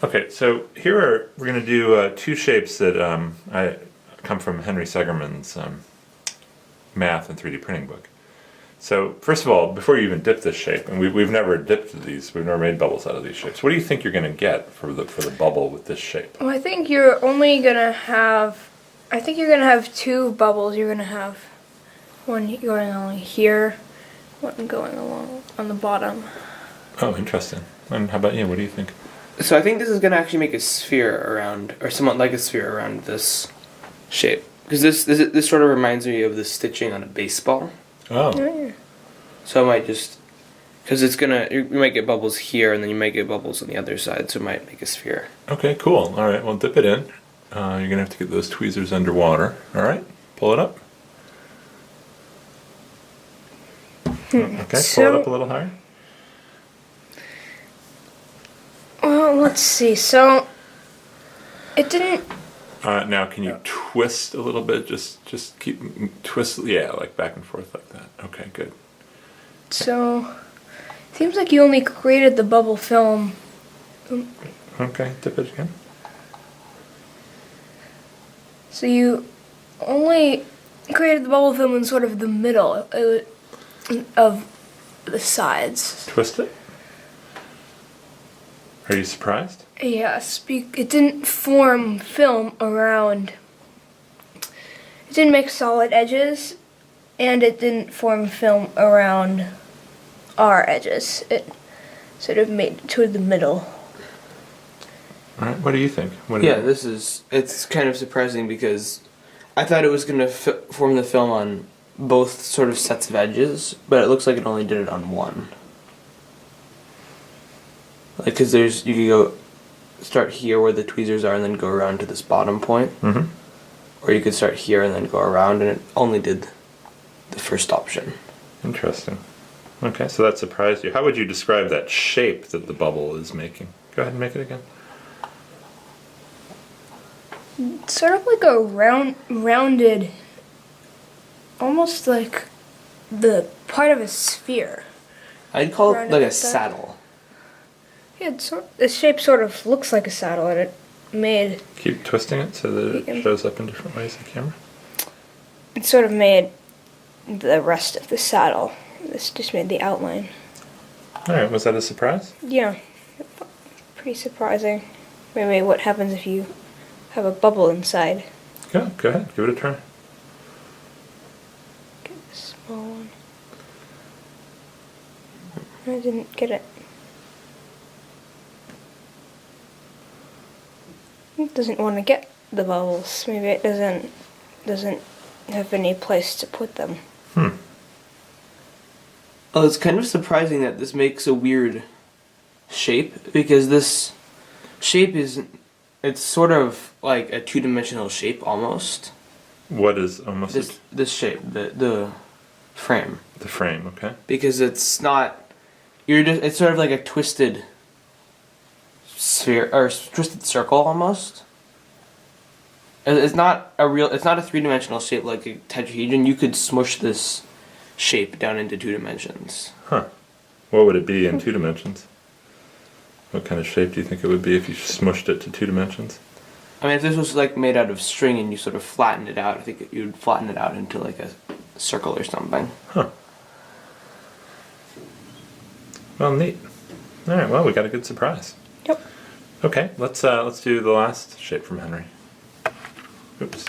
Okay, so we're going to do two shapes that I come from Henry Segerman's math and 3D printing book. So first of all, before you even dip this shape, and we've never dipped these, we've never made bubbles out of these shapes. What do you think you're going to get for the bubble with this shape? Well, I think you're only going to have, two bubbles. You're going to have one going along here, one going along on the bottom. Oh, interesting. And how about you? What do you think? So I think this is going to actually make a sphere around, or somewhat like a sphere around this shape. Because this sort of reminds me of the stitching on a baseball. Oh. Yeah. So I might just, because you might get bubbles here, and then you might get bubbles on the other side, so it might make a sphere. Okay, cool. All right, well, dip it in. You're going to have to get those tweezers underwater. All right, pull it up. Okay, pull it up a little higher. Well, let's see. So, it didn't... Now, can you twist a little bit? Just keep twist. Yeah, like back and forth like that. Okay, good. So, seems like you only created the bubble film. Okay, dip it again. So you only created the bubble film in sort of the middle of the sides. Twist it. Are you surprised? Yes, it didn't form film around. It didn't make solid edges, and it didn't form film around our edges. It sort of made it to the middle. All right, what do you think? It's kind of surprising because I thought it was going to form the film on both sort of sets of edges, but it looks like it only did it on one. Like, because you could go start here where the tweezers are and then go around to this bottom point. Mm-hmm. Or you could start here and then go around, and it only did the first option. Interesting. Okay, so that surprised you. How would you describe that shape that the bubble is making? Go ahead and make it again. Sort of like a rounded, almost like the part of a sphere. I'd call it Rounded like a like that. saddle. Yeah, the shape sort of looks like a saddle, and it made... Keep twisting it so that it shows up in different ways in the camera. It sort of made the rest of the saddle. This just made the outline. Alright, was that a surprise? Yeah, pretty surprising. Maybe what happens if you have a bubble inside. Go ahead, give it a try. Get a small one. I didn't get it. It doesn't want to get the bubbles. Maybe it doesn't have any place to put them. Oh, it's kind of surprising that this makes a weird shape, because this shape it's sort of like a two-dimensional shape almost. What is almost This shape, the frame. the frame, okay. Because it's not, it's sort of like a twisted sphere, or twisted circle almost. It's not a three-dimensional shape like a tetrahedron. You could smush this shape down into 2 dimensions. Huh. What would it be in 2 dimensions? What kind of shape do you think it would be if you smushed it to 2 dimensions? I mean, if this was like made out of string and you sort of flattened it out, I think you'd flatten it out into like a circle or something. Huh. Well, neat. Alright, well, we got a good surprise. Yep. Okay, let's do the last shape from Henry. Oops.